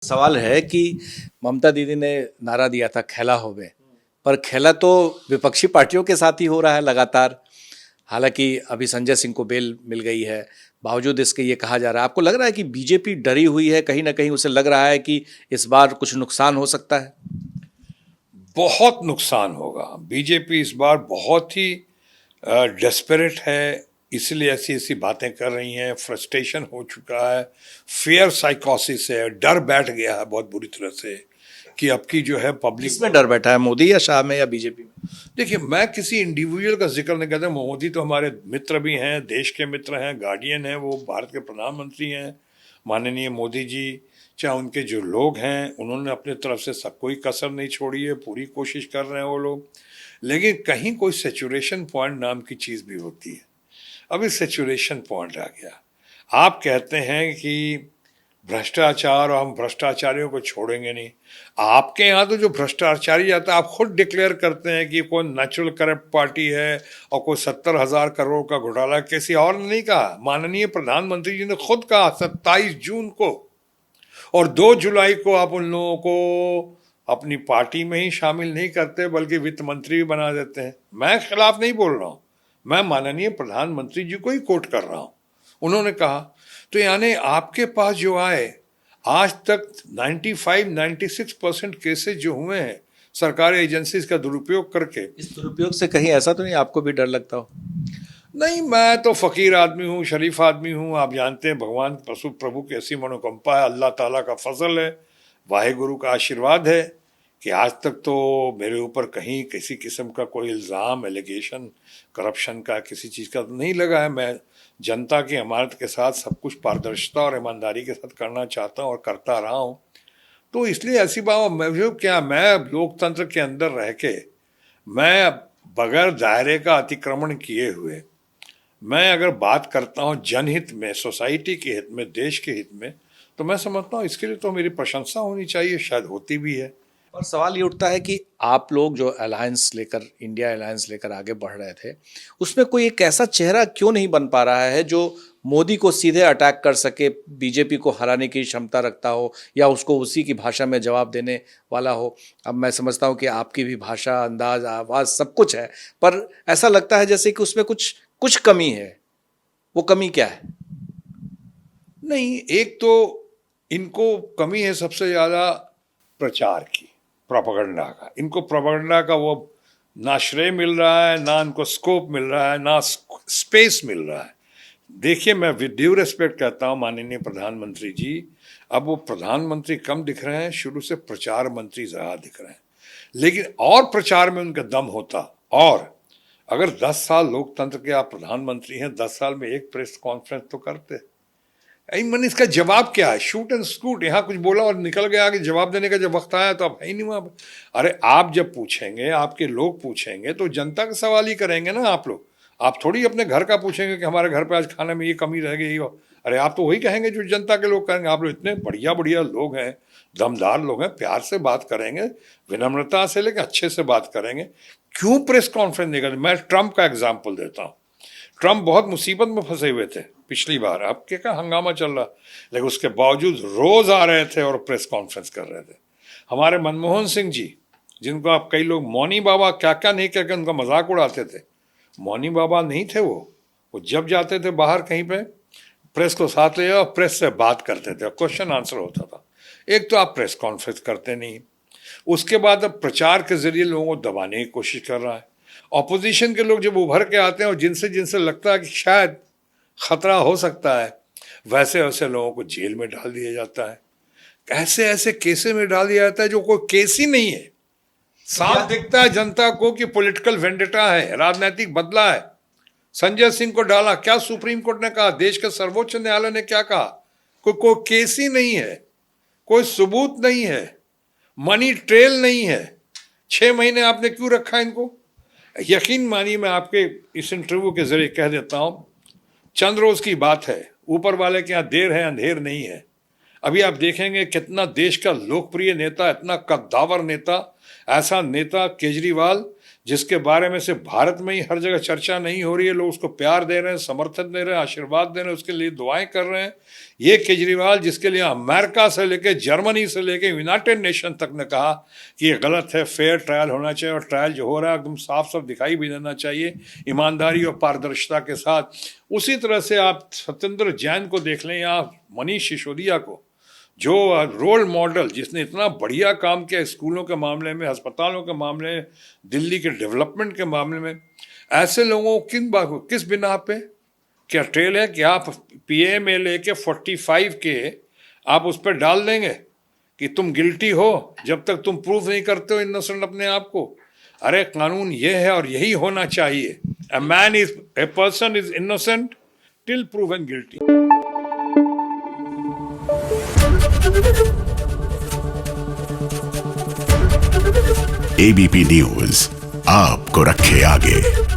सवाल है कि ममता दीदी ने नारा दिया था खेला होवे, पर खेला तो विपक्षी पार्टियों के साथ ही हो रहा है लगातार। हालांकि अभी संजय सिंह को बेल मिल गई है, बावजूद इसके ये कहा जा रहा है, आपको लग रहा है कि बीजेपी डरी हुई है, कहीं ना कहीं उसे लग रहा है कि इस बार कुछ नुकसान हो सकता है? बहुत नुकसान होगा। बीजेपी इस बार बहुत ही डेस्परेट है, इसलिए ऐसी ऐसी बातें कर रही हैं। फ्रस्ट्रेशन हो चुका है, फियर साइकोसिस है, डर बैठ गया है बहुत बुरी तरह से कि अब की जो है पब्लिक। किसमें डर बैठा है, मोदी या शाह में या बीजेपी में? देखिए, मैं किसी इंडिविजुअल का जिक्र नहीं करता। मोदी तो हमारे मित्र भी हैं, देश के मित्र हैं, गार्डियन हैं, वो भारत के प्रधानमंत्री हैं माननीय मोदी जी। चाहे उनके जो लोग हैं, उन्होंने अपने तरफ से सब कोई कसर नहीं छोड़ी है, पूरी कोशिश कर रहे हैं वो लोग। लेकिन कहीं कोई सेचुरेशन पॉइंट नाम की चीज़ भी होती है। अभी सेचुरेशन पॉइंट आ गया। आप कहते हैं कि भ्रष्टाचार, और हम भ्रष्टाचारियों को छोड़ेंगे नहीं। आपके यहाँ तो जो भ्रष्टाचारी आता है, आप खुद डिक्लेयर करते हैं कि कोई नेचुरल करप्ट पार्टी है और कोई 70,000 करोड़ का घोटाला। किसी और ने नहीं कहा, माननीय प्रधानमंत्री जी ने खुद कहा 27 जून को, और 2 जुलाई को आप उन लोगों को अपनी पार्टी में ही शामिल नहीं करते बल्कि वित्त मंत्री भी बना देते हैं। मैं खिलाफ नहीं बोल रहा हूँ, मैं माननीय प्रधानमंत्री जी को ही कोट कर रहा हूँ। उन्होंने कहा, तो यानी आपके पास जो आए, आज तक 95-96% केसेस जो हुए हैं सरकारी एजेंसीज का दुरुपयोग करके। इस दुरुपयोग से कहीं ऐसा तो नहीं आपको भी डर लगता हो? नहीं, मैं तो फकीर आदमी हूँ, शरीफ आदमी हूँ। आप जानते हैं, भगवान पशु प्रभु की ऐसी मनोकंपा है, अल्लाह ताला का फजल है, वाहेगुरु का आशीर्वाद है कि आज तक तो मेरे ऊपर कहीं किसी किस्म का कोई इल्ज़ाम, एलिगेशन, करप्शन का, किसी चीज़ का तो नहीं लगा है। मैं जनता की अमानत के साथ सब कुछ पारदर्शिता और ईमानदारी के साथ करना चाहता हूँ और करता रहा हूँ। तो इसलिए ऐसी बात, मैं लोकतंत्र के अंदर रह के, मैं बगैर दायरे का अतिक्रमण किए हुए मैं अगर बात करता हूँ जनहित में, सोसाइटी के हित में, देश के हित में, तो मैं समझता हूँ इसके लिए तो मेरी प्रशंसा होनी चाहिए, शायद होती भी है। और सवाल ये उठता है कि आप लोग जो अलायंस लेकर, इंडिया अलायंस लेकर आगे बढ़ रहे थे, उसमें कोई एक ऐसा चेहरा क्यों नहीं बन पा रहा है जो मोदी को सीधे अटैक कर सके, बीजेपी को हराने की क्षमता रखता हो या उसको उसी की भाषा में जवाब देने वाला हो? अब मैं समझता हूँ कि आपकी भी भाषा, अंदाज, आवाज़ सब कुछ है, पर ऐसा लगता है जैसे कि उसमें कुछ कुछ कमी है। वो कमी क्या है? नहीं, एक तो इनको कमी है सबसे ज़्यादा प्रचार की, प्रोपेगेंडा का। इनको प्रोपेगेंडा का वो ना श्रेय मिल रहा है, ना इनको स्कोप मिल रहा है, ना स्पेस मिल रहा है। देखिए, मैं विद ड्यू रिस्पेक्ट कहता हूँ माननीय प्रधानमंत्री जी, अब वो प्रधानमंत्री कम दिख रहे हैं, शुरू से प्रचार मंत्री ज़्यादा दिख रहे हैं। लेकिन और प्रचार में उनका दम होता, और अगर 10 साल लोकतंत्र के आप प्रधानमंत्री हैं, 10 साल में एक प्रेस कॉन्फ्रेंस तो करते। आई मन, इसका जवाब क्या है? शूट एंड स्कूट, यहाँ कुछ बोला और निकल गया, कि जवाब देने का जब वक्त आया तो अब है ही नहीं वहाँ पर। अरे, आप जब पूछेंगे, आपके लोग पूछेंगे, तो जनता का सवाल ही करेंगे ना आप लोग। आप थोड़ी अपने घर का पूछेंगे कि हमारे घर पे आज खाने में ये कमी रह गई हो। अरे, आप तो वही कहेंगे जो जनता के लोग कहेंगे। आप लोग इतने बढ़िया बढ़िया लोग हैं, दमदार लोग हैं, प्यार से बात करेंगे, विनम्रता से लेकर अच्छे से बात करेंगे। क्यों प्रेस कॉन्फ्रेंस नहीं करते? मैं ट्रंप का एग्जाम्पल देता हूँ। ट्रंप बहुत मुसीबत में फंसे हुए थे पिछली बार, अब क्या हंगामा चल रहा, लेकिन उसके बावजूद रोज आ रहे थे और प्रेस कॉन्फ्रेंस कर रहे थे। हमारे मनमोहन सिंह जी, जिनको आप कई लोग मौनी बाबा क्या क्या नहीं कहकर उनका मजाक उड़ाते थे, मौनी बाबा नहीं थे वो जब जाते थे बाहर कहीं पे, प्रेस को साथ ले और प्रेस से बात करते थे, क्वेश्चन आंसर होता था। एक तो आप प्रेस कॉन्फ्रेंस करते नहीं, उसके बाद अब प्रचार के जरिए लोगों को दबाने की कोशिश कर रहा है। ऑपोजिशन के लोग जब उभर के आते हैं और जिनसे जिनसे लगता है कि शायद खतरा हो सकता है, वैसे वैसे लोगों को जेल में डाल दिया जाता है। ऐसे ऐसे केसेस में डाल दिया जाता है जो कोई केस ही नहीं है। साफ दिखता है जनता को कि पॉलिटिकल वेंडेटा है, राजनीतिक बदला है। संजय सिंह को डाला, क्या सुप्रीम कोर्ट ने कहा? देश के सर्वोच्च न्यायालय ने क्या कहा? कोई केस ही नहीं है, कोई सबूत नहीं है, मनी ट्रेल नहीं है। 6 महीने आपने क्यों रखा इनको? यकीन मानिए, मैं आपके इस इंटरव्यू के जरिए कह देता हूं, चंद रोज की बात है, ऊपर वाले के यहाँ देर है अंधेर नहीं है। अभी आप देखेंगे कितना देश का लोकप्रिय नेता, इतना कद्दावर नेता, ऐसा नेता केजरीवाल, जिसके बारे में से भारत में ही हर जगह चर्चा नहीं हो रही है, लोग उसको प्यार दे रहे हैं, समर्थन दे रहे हैं, आशीर्वाद दे रहे हैं, उसके लिए दुआएं कर रहे हैं। ये केजरीवाल जिसके लिए अमेरिका से लेके जर्मनी से लेके यूनाइटेड नेशन तक ने कहा कि ये गलत है, फेयर ट्रायल होना चाहिए, और ट्रायल जो हो रहा है एकदम साफ साफ दिखाई भी देना चाहिए ईमानदारी और पारदर्शिता के साथ। उसी तरह से आप सत्येंद्र जैन को देख लें या मनीष सिसोदिया को, जो रोल मॉडल, जिसने इतना बढ़िया काम किया स्कूलों के मामले में, अस्पतालों के मामले में, दिल्ली के डेवलपमेंट के मामले में, ऐसे लोगों को किस बिना पे क्या ट्रेल है कि आप PMLA के 45 के आप उस पर डाल देंगे कि तुम गिल्टी हो जब तक तुम प्रूफ नहीं करते हो इनोसेंट अपने आप को। अरे कानून ये है और यही होना चाहिए, a person is innocent till proven guilty. ABP news आपको रखे आगे।